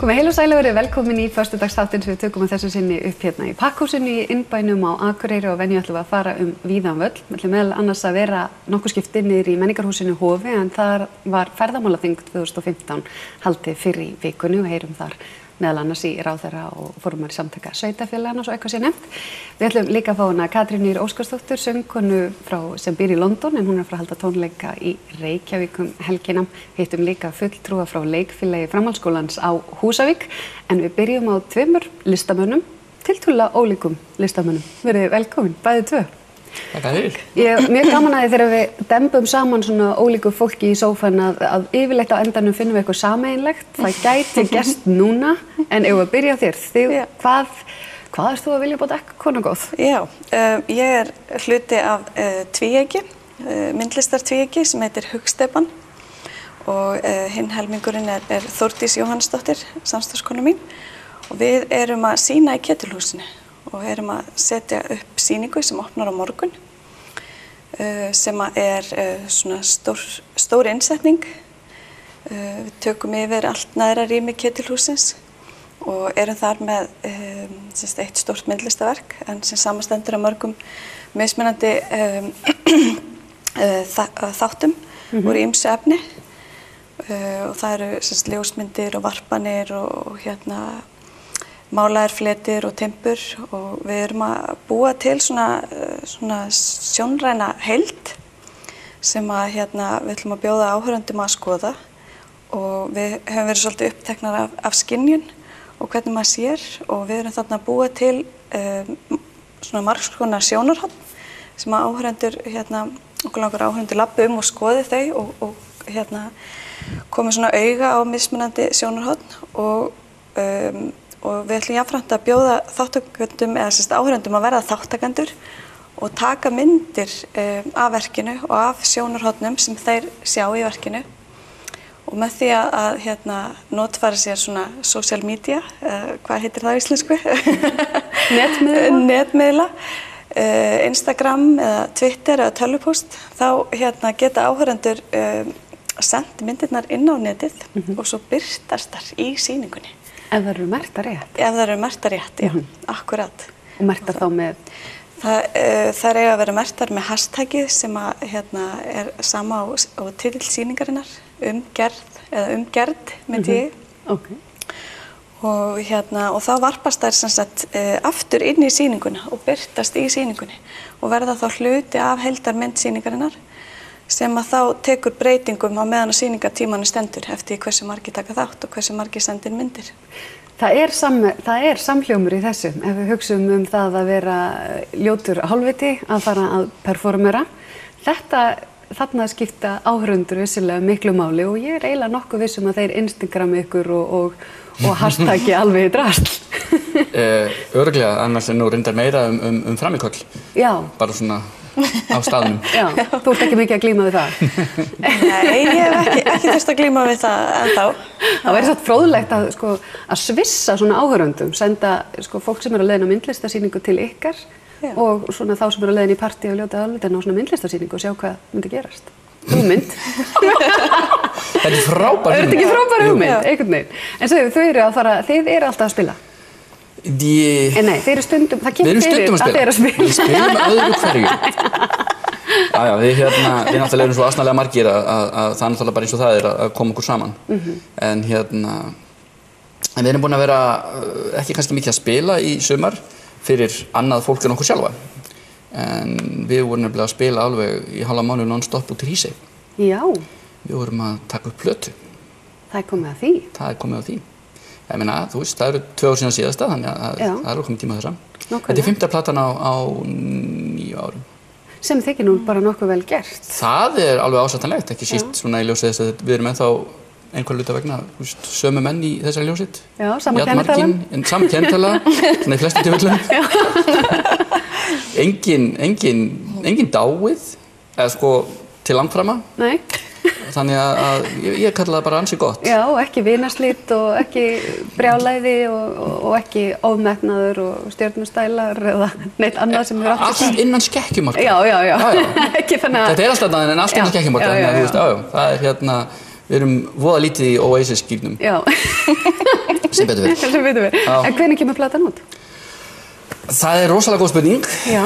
Komið heil og sæl og verið velkomin í föstudagsþáttinn sem við tökum þessu sinni upp hérna í Pakkhúsinu í innbænum á Akureyri og venju ætlum við að fara víðan völl. Við ætlum meðal annars að vera nokkuð skipti niður í menningarhúsinu Hofi en þar var ferðamálaþing 2015 haldið fyrr í vikunni og heyrum þar meðal annars í ráðherra og formari samtaka sveitarfélaganna og svo eitthvað sé nefnt. Við ætlum líka að fá hana Katrín Ýr Óskarsdóttur, söngkonu sem býr í London en hún er frá að halda tónleika í Reykjavík helgina. Hittum líka fulltrúa frá leikfélagi framhaldsskólans á Húsavík en við byrjum á tveimur listamönnum, tiltölulega ólíkum listamönnum. Verið velkomin, bæði tvö. Takk fyrir. Ég er mjög gaman að því þegar við dembum saman svona ólíku fólki í sófan að yfirleitt á endanum finnum við eitthvað sameiginlegt. Það gæti gerst núna, en ef við byrja á þér, hvað ert þú að vilja bóta ekki kona góð? Já, ég er hluti af tvíeyki, myndlistartvíeyki sem heitir Hugstefan og hinn helmingurinn er Þórdís Jóhannsdóttir, samstarfskona mín og við erum að sýna í Ketilhúsinu. Og erum að setja upp sýningu sem opnar á morgun sem er svona stór innsetning. Við tökum yfir allt neðra rými Ketilhússins og erum þar með eitt stórt myndlistaverk en sem samastendur af mörgum mismunandi þáttum úr ýmsu efni og það eru ljósmyndir og varpanir og málaðir fletir og timbur og við erum að búa til svona sjónræna heild sem að við ætlum að bjóða áhorfendum að skoða og við höfum verið svolítið uppteknar af skynjun og hvernig maður sér og við erum þarna að búa til svona margs konar sjónarhorn sem að áhorfendur okkur langar áhorfendur labbi og skoði þau og komi svona auga á mismunandi sjónarhorn og við ætlum jafnframt að bjóða þáttakendum eða áhorfendum að verða þáttakendur og taka myndir af verkinu og af sjónarhornum sem þeir sjá í verkinu og með því að notfæra sér svona social media, hvað heitir það á íslensku? Netmiðla, Instagram eða Twitter eða tölvupóst, þá geta áhorfendur sendt myndirnar inn á netið og svo birtast þar í sýningunni. Ef það eru merktar rétt? Ef það eru merktar rétt, já, akkurat. Og merktar þá með? Það eiga að vera merktar með hashtagið sem er sama á titill sýningarinnar, umgerð myndi ég. Okay. Og þá varpast þær aftur inn í sýninguna og birtast í sýningunni og verða þá hluti af heildarmynd sýningarinnar sem að þá tekur breytingum á meðan að sýningatímanu stendur eftir hversu margir taka þátt og hversu margir sendir myndir. Það er samhljómur í þessu, ef við hugsum það að vera ljótur hálfviti að fara að performera. Þarna skipta áhorfendur vissilega miklu máli og ég er eiginlega nokkuð viss að þeir Instagrami ykkur og hashtaggi alveg í drasl. Örugglega, annars nú reyndar meira framíköll. Já. Bara svona á staðnum. Já, þú ert ekki mikið að glíma við það? Nei, ég hef ekki þurft að glíma við það ennþá. Það væri satt fróðlegt að svissa svona áhorfendum, senda fólk sem er á leiðin á myndlistarsýningu til ykkar og svona þá sem er á leiðin í partí og ljóta alveg á svona myndlistarsýningu og sjá hvað myndi gerast. Hugmynd. Þetta er frábær hugmynd. Er þetta ekki frábær hugmynd, einhvern veginn? En svo þið eru alltaf að spila? Nei, þeir eru stundum, það kemur fyrir að þeir eru að spila. Við spilum öðru hverju. Já, við náttúrulega erum svo asnalega margir að það er náttúrulega bara eins og það er að koma okkur saman. En við erum búin að vera ekki kannski mikið að spila í sumar fyrir annað fólk en okkur sjálfa. En við vorum nefnilega að spila alveg í hálfa mánuð non-stop út í Hrísey. Já. Við vorum að taka upp plötu. Það er komið að því? Það er komið að því. Ég meina, þú veist, það eru 2 ár síðan síðasta, þannig að það er komið tíma þessa. Þetta er 5. platan á 9 árum. Sem þykir nú bara nokkuð vel gert. Það er alveg ásættanlegt, ekki síst svona í ljósið þess að við erum ennþá einhver hluta vegna, þú veist, sömu menn í þessari ljósitt. Já, sama kennitalan. Sama kennitala, svona í flestu tilfellum. Engin dáið, eða til langframa. Nei. Þannig að ég kalla það bara ansi gott. Já, ekki vinarslít og ekki brjálæði og ekki ofmetnaður og stjörnustælar eða neitt annað sem við áttum. Allt innan skekkjumarka. Já. Ekki þannig að... Þetta er alltaf en allt innan skekkjumarka. Það er við erum voða lítið í Oasis-skýrnum. Já. Sem betur fer. Sem betur fer. Já. En hvenær kemur platan út? Það rosalega góð spurning. Já.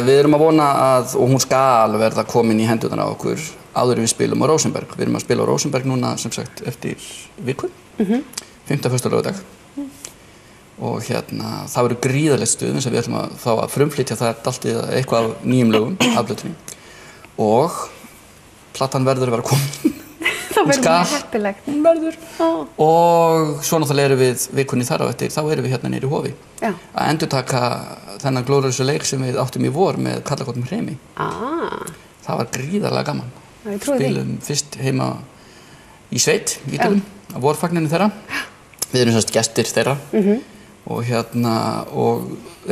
Við erum að vona að, og hún skal verða komin í hendurnar á okkur áður en við spilum á Rosenberg. Við erum að spila á Rosenberg núna, sem sagt, eftir viku. 5. laugardag. Og það verður gríðarlegt stuð, eins og við ætlum að fá að frumflytja það dálítið eitthvað af nýjum lögum, afblötunni. Og platan verður að vera komin. Það verður mjög heppilegt. Hún verður. Og svo náttúrulega erum við vikunni þar á eftir, þá erum við hérna niðri í Hofi. Já. Að endurtaka þennan glórausu leik sem við áttum í vor með Karlakottum Hreymi. Það var gríðarlega gaman. Já, ég trúi því. Spilum fyrst heima í sveit, í Vítalum, á vorfagninu þeirra. Við erum sérst gestir þeirra. Og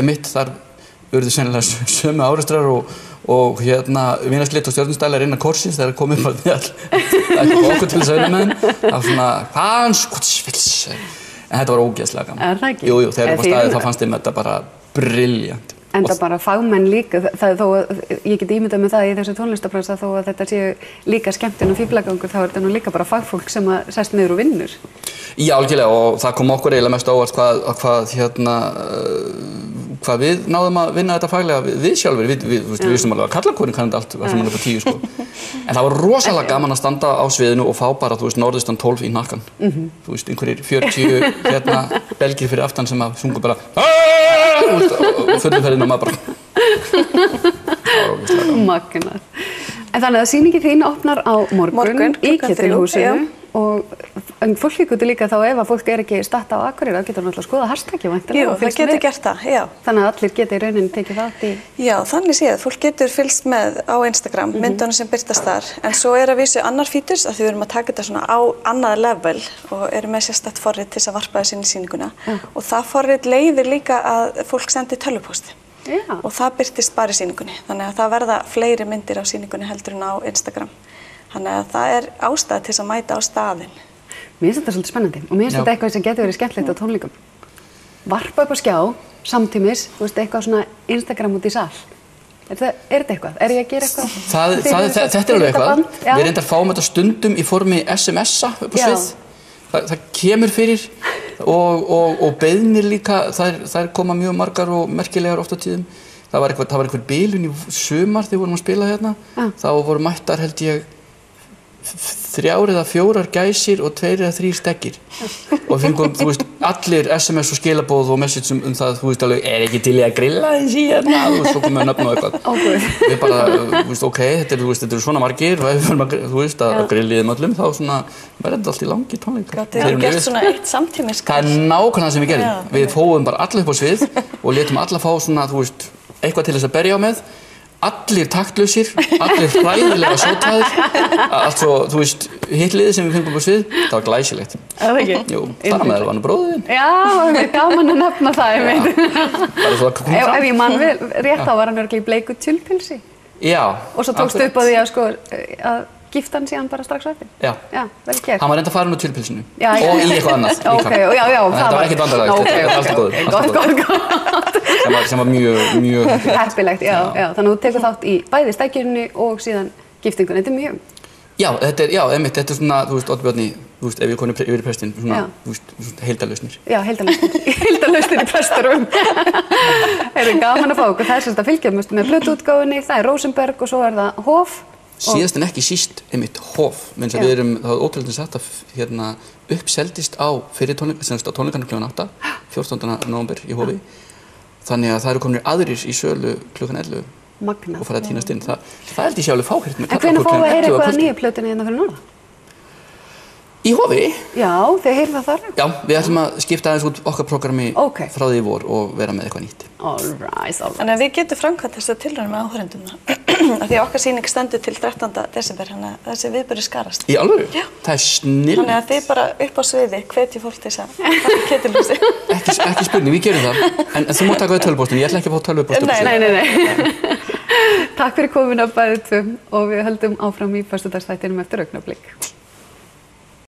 mitt þar urðu sennilega sömu áreistrar og Vínarsklit og Stjörnustælar innan korsins þegar komum upp að ekki okkur til þess að vera með þeim. Það var svona, hvað skotsvils. En þetta var ógeðslega gaman. Er það ekki? Jú, þegar upp á staðið þá fannst þeim þetta bara brilljant. En það bara fagmenn líka, þó að ég get ímyndað með það í þessu tónlistarbransa þó að þetta séu líka skemmtun og fíflagangur þá er þetta nú líka bara fagfólk sem að sest niður og vinnur. Já, algjörlega og það kom okkur eiginlega mest á óvart hvað við náðum að vinna þetta faglega við sjálfur. Við vissum alveg að karlakórinn kann þetta allt, það sem hann upp á 10 sko. En það var rosalega gaman að standa á sviðinu og fá bara, Norðaustan 12 í hnakkan. Einhverjir 40 belgir fyrir aftan sem að sungu bara og fullferðin og maður bara Magnað. En þannig að sýningin þín opnar á morgun í Ketilhúsinu en fólk getur líka þá ef að fólk er ekki statt á Akureyri þá getur náttúrulega að skoða hashtaggi væntanlega. Jú, það getur gert það, já. Þannig að allir geti í rauninni tekið þátt í. Já, þannig séð, fólk getur fylgst með á Instagram, myndunum sem birtast þar en svo er að vísu annar fítus að því við erum að taka þetta svona á annað level og erum með sérstakt forrit til þess að varpa þessu inn í sýninguna og það forrit leyfir líka að fólk sendi tölvupósti. Og það birtist bara í sýningunni, þannig að það verða fleiri myndir á sýningunni heldur en á Instagram. Þannig að það er ástæða til þess að mæta á staðinn. Mér finnst þetta svolítið spennandi og mér finnst þetta eitthvað sem getur verið skemmtilegt á tónleikum. Varpa upp á skjá, samtímis, eitthvað svona Instagram út í sal. Er þetta eitthvað? Er ég að gera eitthvað? Þetta er alveg eitthvað. Við reyndar fáum þetta stundum í formi SMS-a upp á svið. Það kemur fyrir og beiðnir líka, þær koma mjög margar og merkilegar oft á tíðum. Það var einhver bilun í sumar þegar við vorum að spila hérna. Þá voru mættar held ég 3 eða 4 gæsir og 2 eða 3 steggir. Og fengum, allir SMS og skilaboð og message það, alveg, er ekki til í að grilla þessi hérna? Og svo komum við nöfn og eitthvað. Við bara, ok, þetta eru svona margir og ef við förum að grilliðum öllum, þá verður þetta allt í langi tónleika. Þið hefur gert svona eitt samtímiskall. Það er nákvæmlega það sem við gerum. Við fóum bara alla upp á svið og létum alla fá svona, eitthvað til þess að berja á með. Allir taktlausir, allir hræðilega sótaðir, allt svo, hitliðið sem við fengum á svið, það var glæsilegt. Er það ekki? Jú, þar með var nú bróðin. Já, það er gaman að nefna það, ég veit. Bara svo að koma fram. Ef ég man rétt þá var hann örugglega í bleiku tjúlpilsi. Já. Og svo tókstu upp á því að gifta hann síðan bara strax á eftir. Já. Já, vel gert. Hann var reynda farin úr tjúlpilsinu. Já. Og í eitthvað annað líka. Ok, já. Þetta var ekkert vandræðalegt, þetta var allt góður. Gott. Sem var mjög heppilegt, já. Þannig að þú tekur þátt í bæði steikjunni og síðan giftingunni. Þetta er mjög... Þetta er svona, Oddur Bjarni, ef við konum yfir í prestinn, svona, heildarlausnir. Já, heildarlausnir í presturum. Það er gaman að fá okkur. Það er svolítið að fylgja með plötuútgáfunni, það er Rosenberg og svo er það Hof. Síðast en ekki síst Hof, menn sem við erum, það var ótrúlega sagt að uppseldist á fyrir tónleikarnir kl. 8, 14. nóvember í Hofi. Þannig að það eru komin aðrir í sölu kl. 11 og fara að tínast inn. Það er því sjálfur fáhært með En hvenær fáum við að heyra eitthvað af nýju plötunni hérna fyrir norðan? Í Hofi? Já, þið heyrið það þar? Já, við ætlum að skipta aðeins út okkar programmi frá því í vor og vera með eitthvað nýtt. Alright. Þannig að við getum framkvæmt þess að tilraun með áhorfendum því að okkar sýning stendur til 13. desember, þannig að þessi viðburður skarast. Í alvöru? Já. Það er snillt. Þannig að þið bara upp á sviði hvetjið fólk til þess að fara í Ketilhúsi. Ekki spurning, við gerum það. En þú mátt taka við tölvupóstinn, ég ætla ekki að fá tölvupóst. Nei. Takk fyrir komuna bæðið tvö og við höldum áfram í föstudagsþættinum eftir augnablik.